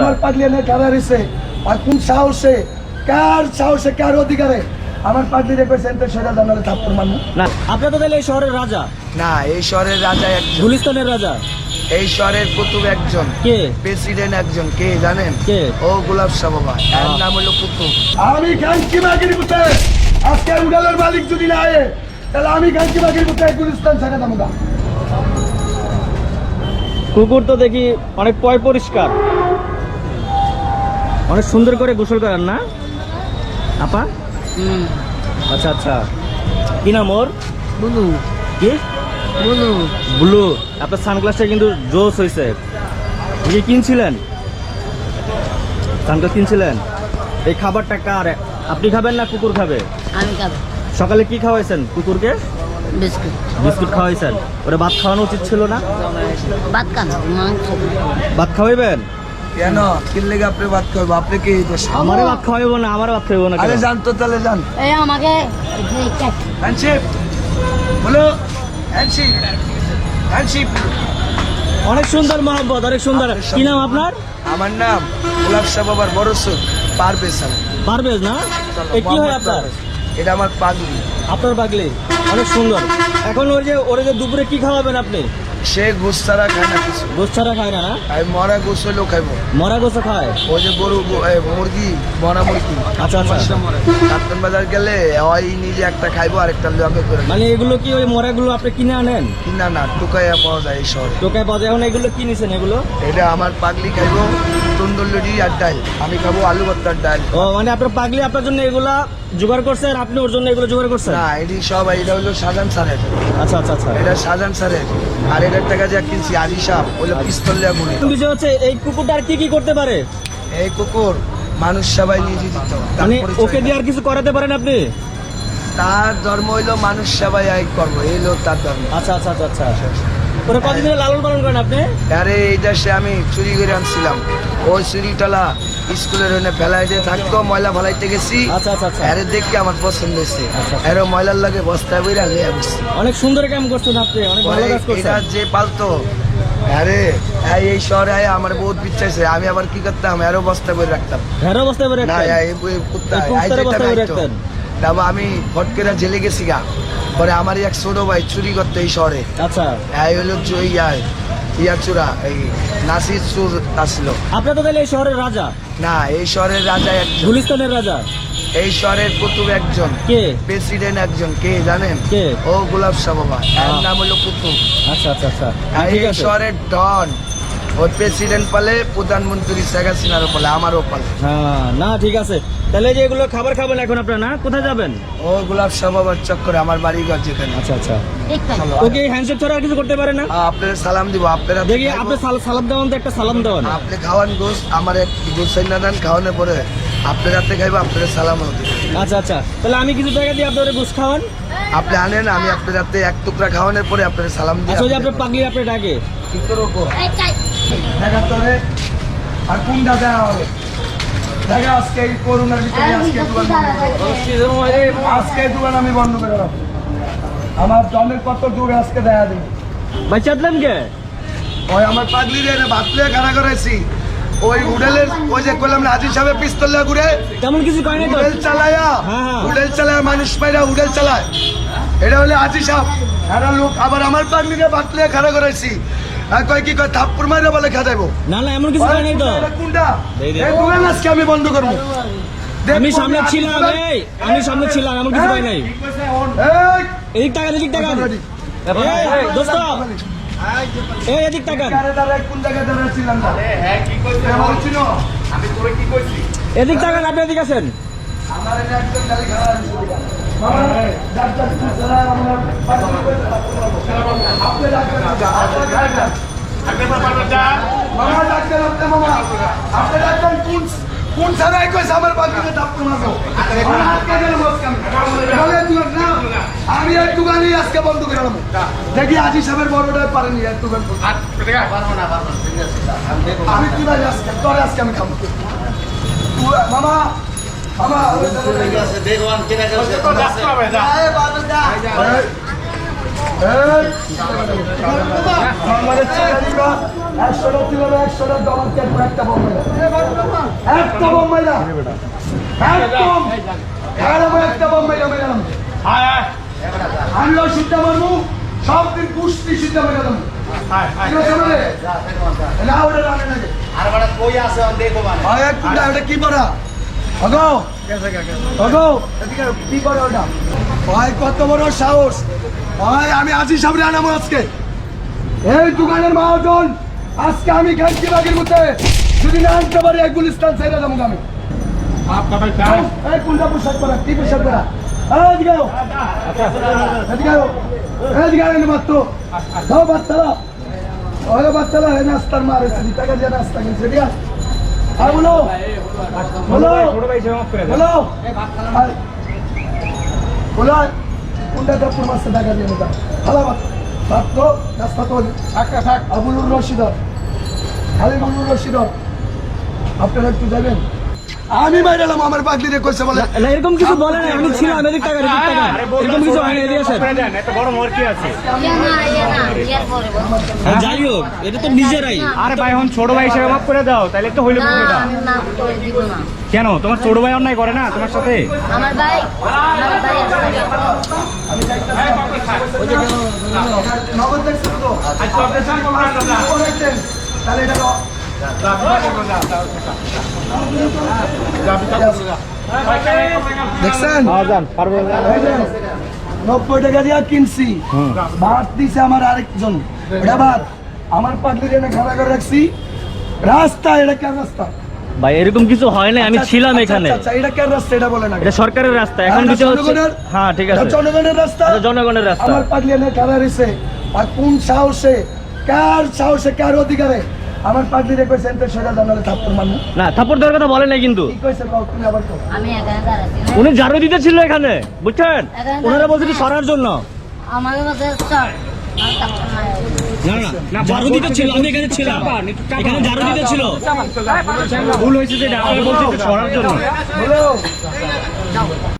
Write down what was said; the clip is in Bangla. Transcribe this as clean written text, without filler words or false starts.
আমার পাগলি এনে কারা রয়েছে আর কোন সাহসে কার অধিকারে আমার পাগলি রেখে সেন্টার সেটা জানালে থাপ্পড় মারবো না আপনি তো তাহলে এই শহরের রাজা, না। এই শহরের রাজা একজন, গুলিস্তানের রাজা। এই শহরের কুতুব একজন, কে? প্রেসিডেন্ট একজন, কে জানেন? কে? ও গোলাপ শাহ বাবা, এর নাম হলো কুতুব। আমি খানকি বাগির পুতে আজকে উড়ালের মালিক যদি না আয়ে তাহলে আমি খানকি বাগির পুতে গুলিস্তান ছেড়ে দেবো গা। কুকুর তো দেখি অনেক পয় পরিষ্কার, অনেক সুন্দর করে গোসল করেন না আপা? আচ্ছা আচ্ছা, কি নাম ওর? বুলু কি? বুলু ব্লু। আপনার সানগ্লাসটা কিন্তু জোস হয়েছে। কি কিনছিলেন? সানগ্লাস কিনছিলেন? এই খাবারটা কার? আপনি খাবেন না কুকুর খাবে? আমি খাবো সকালে কি খাওয়াইছেন কুকুরকে? বিস্কুট বিস্কুট খাওয়াইছেন। ওরা ভাত খাওয়ানো উচিত ছিল না? ভাত খাবো মাংস ভাত খাওয়াইবেন? কেন কিনলে আপনি ভাত খাবো? আপনি কি আমারে ভাত খাওয়াইবো না, আমার ভাত খাওয়াইবো না আরে কেন? জান তো, তাহলে জান। এই আমাকে হ্যান্ডশেক বলো, হ্যান্ডশেক হ্যান্ডশেক। অনেক সুন্দর মহব্বত, অনেক সুন্দর। কি নাম আপনার? আমার নাম গোলাপ শাহ বাবার বড় সুখ পারভেজ আলম। পারভেজ না? এ কি হয় আপনার? এটা আমার পাগলি। আপনার পাগলি অনেক সুন্দর। এখন ওরে যে দুপুরে কি খাওয়াবেন আপনি? সে ঘুষ ছাড়া খায় না কিছু। গোস ছাড়া খায় না? না আমি মরা ঘুষ হইলেও খাইবো। মরা গোসা খায়? ওই যে গরু মুরগি, মরা মুরগি। আচ্ছা আচ্ছা। কাপ্তান বাজার গেলে ওই নিজে একটা খাইবো আর একটা লগে করে। মানে এগুলো কি ওই মরাগুলো আপনি কিনে আনেন? কিনা না, টুকাইয়া পাওয়া যায় এই শহরে। টোকায় বাজে। এখন এগুলো কি নিছেন এগুলো? এটা আমার পাগলি খাইবো তন্দুরি আর ডাল, আমি খাবো আলু ভর্তার ডাল। ও মানে আপনার পাগলি আপনার জন্য এগুলা জোগাড় করছে আর আপনি ওর জন্য এগুলো জোগাড় করছেন? না, এটি সব, এটা হলো শাহজাহান স্যারের। আচ্ছা আচ্ছা আচ্ছা। এটা শাহজাহান স্যারের। আর এটার টাকা যা কিনছি আলি সাপ, ওগুলো পিস্তল দেওয়া গুলি। বিষয় হচ্ছে এই কুকুরটা আর কি কি করতে পারে? এই কুকুর মানুষ সবাই নিজে দিত, মানে ওকে দিয়ে আর কিছু করাতে পারেন আপনি? তার ধর্ম হইলো মানুষ সেবাই করবো, এই হলো তার ধর্ম। আচ্ছা আচ্ছা আচ্ছা আচ্ছা। ওরা কতদিন লালন পালন করেন আপনি? আরে এইটা সে আমি চুরি করে আনছিলাম, ওই চুরিটালা স্কুলের ওখানে ফেলাই দিয়ে থাকতো, ময়লা ফেলাইতে গেছি। আচ্ছা আচ্ছা আচ্ছা। আরে দেখে আমার পছন্দ হয়েছে, আচ্ছা। আরে ময়লার লাগে বস্তায় বইরা লিয়ে আসছি। অনেক সুন্দর কাম করছেন আপনি, অনেক ভালো কাজ এটা করছেন। যে পালতো, আরে এই শহরে আমার বহুত বিচ্ছাইছে, আমি আবার কি করতাম, আরো বস্তা করে রাখতাম। ঘের অবস্থায় বের না, রাখতেন? এই কুত্তা, এই কুত্তার অবস্থায় বের রাখতেন? তারপর আমি ফট করে জেলে গেছি গা। পরে আমার এক ছোট ভাই চুরি করতো এই শহরে। আচ্ছা। এই হলো ইয়া চোরা, এই নাসির চোর আসলো। আপনি তো তাহলে এই শহরের রাজা, না, এই শহরের রাজা একজন, গুলিস্তানের রাজা। এই শহরের কুতুব একজন, কে? প্রেসিডেন্ট একজন, কে জানেন? কে? ও গোলাপ শাহ বাবা, এর নাম হলো কুতুব। আচ্ছা আচ্ছা আচ্ছা। আর ঠিক এই আছে। শহরের ডন, ওর প্রেসিডেন্ট পালে, প্রধানমন্ত্রী শেখ হাসিনারও পালে, আমারও পালে। হ্যাঁ না ঠিক আছে। তাহলে যে এগুলো খাবার খাবেন এখন আপনার, না কোথায় যাবেন? ও গোলাপ শাহ বাবার চক্করে আমার বাড়ি ঘর যেখানে। আচ্ছা আচ্ছা। চলো, ওকে হ্যান্ডশেক ছাড়া আর কিছু করতে পারে না? আপনার সালাম দিব, আপনারা দেখি আপনি সালাম দেওয়ান তো, একটা সালাম দেওয়ান। আপনি খাওয়ান গোস, আমার এক গোসাই না দেন, খাওয়ানোর পরে আপনার হাতে খাইবো, আপনার সালাম হবে। আচ্ছা আচ্ছা, তাহলে আমি কিছু টাকা দিয়ে আপনার ঘুষ খাওয়ান। আপনি আনেন, আমি আপনার হাতে এক টুকরা খাওয়ানোর পরে আপনার সালাম দিয়ে। আচ্ছা, ওই যে আপনার পাগলি আপনি ডাকে। কি করবো দেখা তোরে আর কোন দাদা হবে দেখা। আজকে এই করোনার ভিতরে আজকে দোকান আমি বন্ধ করে রাখবো। আমার জনের কত দূরে আজকে দেখা দিই। বাচ্চা দিলেন কে? ওই আমার পাগলি রে ভাতলে খাড়া করাইছি, ওই উডেলের ওই যে করলাম না আজি সাহেব পিস্তল ঘুরে তেমন কিছু কয় নাই তো? উডেল চালায়া, হ্যাঁ। উডেল চালায়া মানুষ পাইরা উডেল চালায়, এটা হলে আজি সাহেব। এরা লোক আবার আমার পাগলি রে ভাতলে খাড়া করাইছি, আর কয় কি কয় থাপ্পড় মাইরা বলে খাদাইবো। না না, এমন কিছু কয় নাই তো। কোনটা এই দোকান আজকে আমি বন্ধ করবো। আমি সামনে ছিলাম, আমি সামনে ছিলাম, এমন কিছু কয় নাই। এদিক টাকা, এদিক টাকা। দোস্ত এই এদিক টাকা, কোন জায়গায় দাঁড়াচ্ছিলাম না, আমি তোরে কি কইছি, এদিক টাকা। আপনি এদিক আছেন? আমার এটা একদম গালি খাওয়া কোন ছাড়াই কইছে আমার বাকিতে থাপ্পড় মারবো। আমি এক দোকানই আজকে বন্ধ করে দেবো। দেখি আজি সাহেবের বড়টা পারেনি এক দোকান। আমি কি ভাই আজকে তোরে আজকে আমি খাবো। মামা মামা আমাদের 100টা ছিল 100টা ডলার কেন একটা বোম মাইরা একটা বোম মাইরা একদম একটা বোম মাইরা মাইরাম আমিও সিদ্ধা মারবো সব দিন কুস্তি সিদ্ধা মাইরা দেবো ঠিক আছে মানে না ওটা রানে নাকি আর বড় কই আছে অন দেখো মানে ভাই এক কুন্ডা ওটা কি পড়া ওগো ওগো এদিকে কি পড়া ওটা ভাই কত বড় সাহস ভাই আমি আজি সামনে আনামো আজকে এই দোকানের মহাজন আজকে আমি খানকি বাগের মধ্যে যদি না আনতে পারি এক গুলিস্তান ছেড়ে দেবো আমি এই কুন্ডা পোশাক পরা কি পোশাক পরা এদিকে আও এদিকে আও এদিকে আও মাত্র দাও বাচ্চারা ওরে বাচ্চারা এই নাস্তার মারে টাকা দিয়ে নাস্তা কিনছে দিয়া আর বলো বলো বলো বলো কোনটা কাপড় মাসে টাকা দিয়ে দাও ভালো বাপ তো নাস্তা তো থাক আবুলুর রশিদ খালি বলুর রশিদ আপনারা একটু যাবেন আমি মাইরালাম আমার পাগলিরে কইছে বলে না এরকম কিছু বলে না আমি ছিলাম এদিক টাকা এরকম কিছু হয়নি এদিকে স্যার এত বড় মোর কি আছে ইয়ার পরে বলবো। যাই হোক এটা তো নিজেরাই আরে ভাই এখন ছোট ভাই হিসেবে মাফ করে দাও তাহলে তো হইলো না পুরোটা আমি মাফ করে দিব না। কেন তোমার ছোট ভাই অন্যায় করে না তোমার সাথে আমার ভাই নগদ দেখছেন তো তাহলে এটা দেখছেন 90 টাকা দিয়া কিনছি ভাত দিছে আমার আরেকজন এটা ভাত আমার পাটলি এনে খাড়া করে রাখছি রাস্তা এটা কেন রাস্তা ভাই এরকম কিছু হয় না আমি ছিলাম এখানে আচ্ছা এটা কেন রাস্তা এটা বলে না এটা সরকারের রাস্তা এখন কিছু হচ্ছে হ্যাঁ ঠিক আছে জনগণের রাস্তা এটা জনগণের রাস্তা আমার পাটলি এনে খাড়া রয়েছে আর কোন সাহসে কার অধিকারে আমার পাটলি রে কইছেন তো সেটা জানালে থাপ্পড় মারমু না থাপ্পড় দেওয়ার কথা বলে নাই কিন্তু কি কইছে কও তুমি আবার কও আমি এখানে দাঁড়াচ্ছি উনি ঝাড়ু দিতে ছিল এখানে বুঝছেন ওনারা বলছিল সরার জন্য আমাকে বলছে চল না না ঝাড়ু দিতে ছিল আমি এখানে ছিলাম এখানে ঝাড়ু দিতে ছিল ভুল হয়েছে যেটা আমি বলছি সরার জন্য বলো